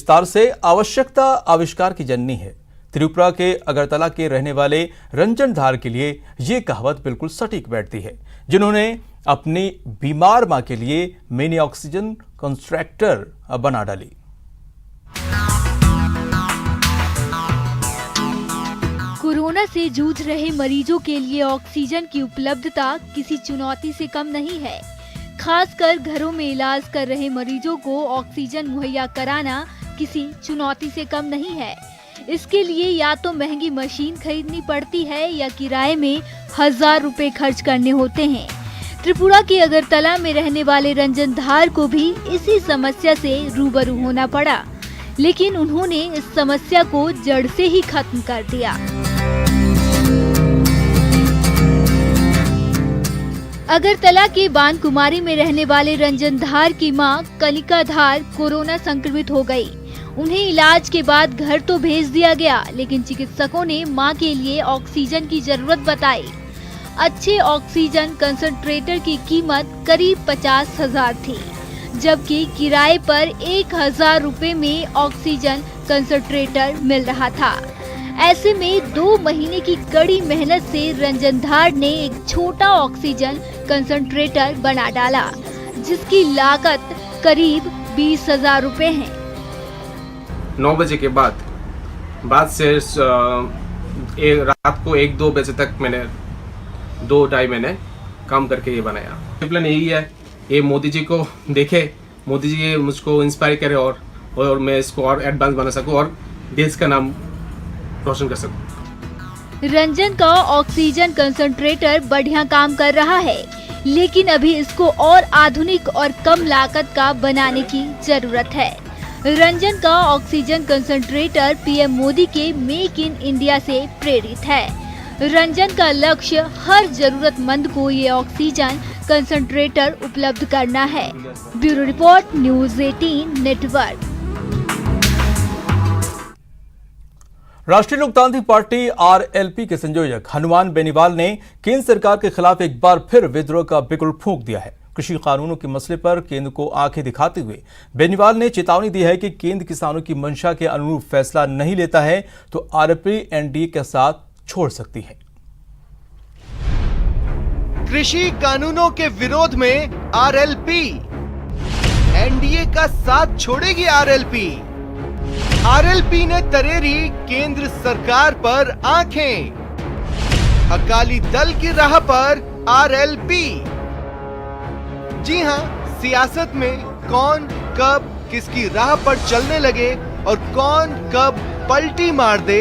विस्तार से आवश्यकता आविष्कार की जननी है। त्रिपुरा के अगरतला के रहने वाले रंजन धार के लिए ये कहावत बिल्कुल सटीक बैठती है, जिन्होंने अपनी बीमार मां के लिए मिनी ऑक्सीजन कंस्ट्रक्टर बना डाली। कोरोना से जूझ रहे मरीजों के लिए ऑक्सीजन की उपलब्धता किसी चुनौती से कम नहीं है। खासकर घरों में इलाज कर रहे मरीजों को ऑक्सीजन मुहैया कराना किसी चुनौती से कम नहीं है। इसके लिए या तो महंगी मशीन खरीदनी पड़ती है या किराए में 1000 रुपए खर्च करने होते हैं। त्रिपुरा के अगरतला में रहने वाले रंजन धार को भी इसी समस्या से रूबरू होना पड़ा, लेकिन उन्होंने इस समस्या को जड़ से ही खत्म कर दिया। अगरतला के बान कुमारी में रहने वाले रंजन धार की मां कनिका धार कोरोना संक्रमित हो गई। उन्हें इलाज के बाद घर तो भेज दिया गया, लेकिन चिकित्सकों ने मां के लिए ऑक्सीजन की जरूरत बताई। अच्छे ऑक्सीजन कंसंट्रेटर की कीमत करीब 50,000 थी, जबकि किराए पर 1000 रुपए में ऑक्सीजन कंसंट्रेटर मिल रहा था। ऐसे में 2 महीने की कड़ी मेहनत से रंजन धार ने एक छोटा ऑक्सीजन कंसंट्रेटर बना डाला, जिसकी लागत करीब 20,000 रुपए है। 9 बजे के बाद से रात को 1-2 बजे तक मैंने 2-2.5 महीने काम करके ये बनाया। प्लान यही है, ये मोदी जी को देखे, मोदी जी मुझको इंस्पायर करे और मैं इसको और एडवांस बना सकूं और देश का नाम रोशन कर सकूं। रंजन का ऑक्सीजन कंसंट्रेटर बढ़िया काम कर रहा है, लेकिन अभी इसको और आधुनिक और कम लागत का बनाने की जरूरत है। रंजन का ऑक्सीजन कंसंट्रेटर पीएम मोदी के मेक इन इंडिया से प्रेरित है। रंजन का लक्ष्य हर जरूरतमंद को ये ऑक्सीजन कंसंट्रेटर उपलब्ध करना है। Bureau report, news 18 network. राष्ट्रीय लोकतांत्रिक पार्टी आरएलपी के संयोजक हनुमान बेनीवाल ने केंद्र सरकार के खिलाफ एक बार फिर विद्रोह का बिगुल फूंक दिया है। कृषि कानूनों के मसले पर केंद्र को आंखें दिखाते हुए बेनीवाल ने चेतावनी दी है कि केंद्र किसानों की मंशा के अनुरूप फैसला नहीं लेता है तो आरएलपी एनडीए के साथ छोड़ सकती है। कृषि कानूनों के विरोध में आरएलपी एनडीए का साथ छोड़ेगी। आरएलपी ने तरेरी केंद्र सरकार पर आंखें। अकाली दल की राह पर आरएलपी। जी हां, सियासत में कौन कब किसकी राह पर चलने लगे और कौन कब पलटी मार दे,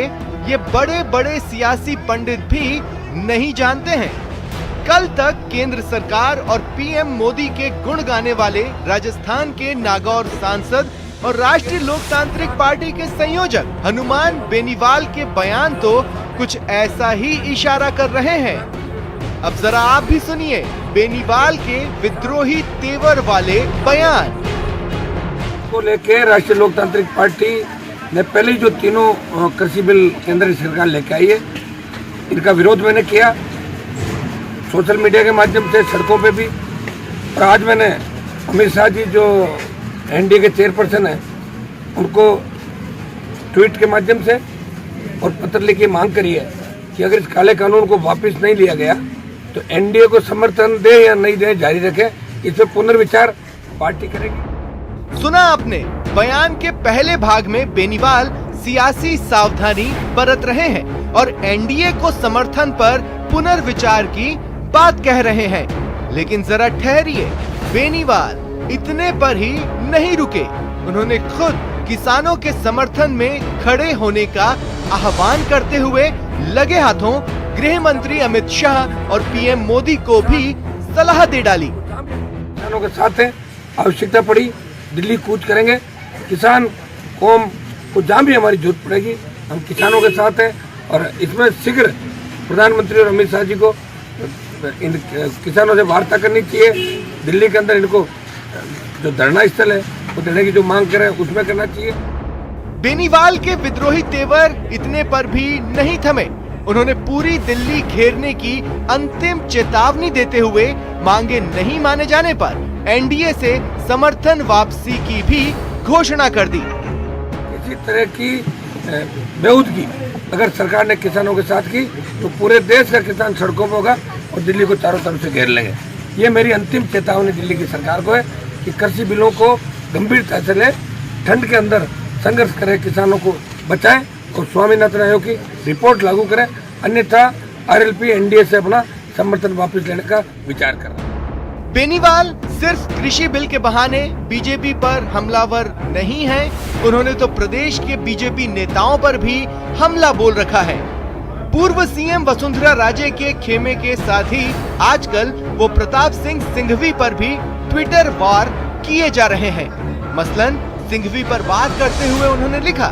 ये बड़े बड़े सियासी पंडित भी नहीं जानते हैं। कल तक केंद्र सरकार और पीएम मोदी के गुण गाने वाले राजस्थान के नागौर सांसद और राष्ट्रीय लोकतांत्रिक पार्टी के संयोजक हनुमान बेनीवाल के बयान तो कुछ ऐसा ही इशारा कर रहे हैं। अब जरा आप भी सुनिए बेनीवाल के विद्रोही तेवर वाले बयान को लेके राष्ट्रीय लोकतांत्रिक पार्टी ने पहले जो तीनों कृषि बिल केंद्र सरकार लेके आई है, इनका विरोध मैंने किया सोशल मीडिया के माध्यम से, सड़कों पे भी। और आज मैंने अमित शाह जी जो एनडीए के चेयरपर्सन हैं, उनको ट्वीट के माध्यम से और पत्र लिखी मांग करी है कि अगर इस काले कानून को वापस नहीं लिया गया तो एनडीए को समर्थन दे या नहीं दे जारी रखे, इस पर पुनर्विचार पार्टी करेगी। सुना आपने, बयान के पहले भाग में बेनीवाल सियासी सावधानी बरत रहे हैं और एनडीए को समर्थन पर पुनर्विचार की बात कह रहे हैं। लेकिन जरा ठहरिए, बेनीवाल इतने पर ही नहीं रुके। उन्होंने खुद किसानों के समर्थन में खड़े होने का आह्वान करते हुए लगे हाथों गृह मंत्री अमित शाह और पीएम मोदी को भी सलाह दे डाली। किसानों के साथ हैं, आवश्यकता पड़ी दिल्ली कूच करेंगे। किसान कौम को जहाँ भी हमारी जरूरत पड़ेगी हम किसानों के साथ हैं और इसमें शीघ्र प्रधानमंत्री और अमित शाह जी को इन किसानों से वार्ता करनी चाहिए। दिल्ली के अंदर इनको जो धरना स्थल है वो देने की जो मांग करे उसमें करना चाहिए। बेनीवाल के विद्रोही तेवर इतने पर भी नहीं थमे। उन्होंने पूरी दिल्ली घेरने की अंतिम चेतावनी देते हुए मांगे नहीं माने जाने पर एनडीए से समर्थन वापसी की भी घोषणा कर दी। किसी तरह की बेहूदगी अगर सरकार ने किसानों के साथ की तो पूरे देश का किसान सड़कों पर होगा और दिल्ली को चारों तरफ से घेर लेंगे। ये मेरी अंतिम चेतावनी दिल्ली की सरकार को है कि कृषि बिलों को गंभीरता से ले, ठंड के अंदर संघर्ष करें, किसानों को बचाएं और स्वामीनाथन आयोग की रिपोर्ट लागू करें, अन्यथा आरएलपी एनडीए से अपना समर्थन वापस लेने का विचार कर रहा है। बेनीवाल सिर्फ कृषि बिल के बहाने बीजेपी पर हमलावर नहीं है, उन्होंने तो प्रदेश के बीजेपी नेताओं पर भी हमला बोल रखा है। पूर्व सीएम वसुंधरा राजे के खेमे के साथ ही आजकल वो प्रताप सिंह सिंघवी पर भी ट्विटर वार किए जा रहे हैं। मसलन सिंघवी पर बात करते हुए उन्होंने लिखा,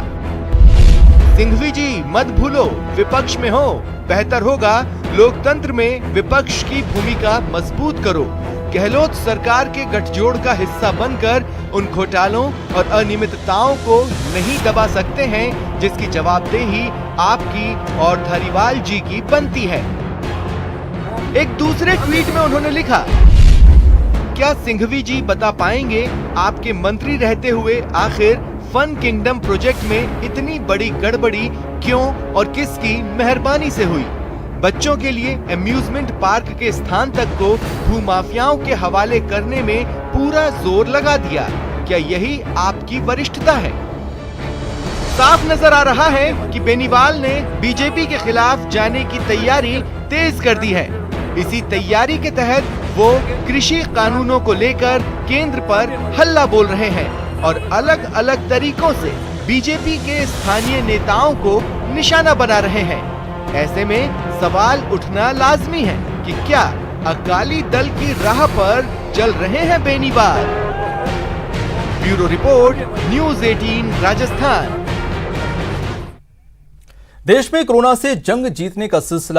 सिंघवी जी मत भूलो विपक्ष में हो, बेहतर होगा लोकतंत्र में विपक्ष की भूमिका मजबूत करो। गहलोत सरकार के गठजोड़ का हिस्सा बनकर उन घोटालों और अनियमितताओं को नहीं दबा सकते हैं जिसकी जवाबदेही आपकी और धारीवाल जी की बनती है। एक दूसरे ट्वीट में उन्होंने लिखा, क्या सिंघवी जी बता पाएंगे आपके मंत्री रहते हुए आखिर फन किंगडम प्रोजेक्ट में इतनी बड़ी गड़बड़ी क्यों और किसकी मेहरबानी से हुई? बच्चों के लिए एम्यूजमेंट पार्क के स्थान तक को भूमाफियाओं के हवाले करने में पूरा जोर लगा दिया। क्या यही आपकी वरिष्ठता है? साफ नजर आ रहा है कि बेनीवाल ने बीजेपी के खिलाफ जाने की तैयारी तेज कर दी है। इसी तैयारी के तहत वो कृषि कानूनों को लेकर केंद्र पर हल्ला बोल रहे हैं और अलग अलग तरीकों से बीजेपी के स्थानीय नेताओं को निशाना बना रहे हैं। ऐसे में सवाल उठना लाजमी है कि क्या अकाली दल की राह पर चल रहे हैं Beniwal? Bureau report, news 18 Rajasthan. देश में कोरोना से जंग जीतने का सिलसिला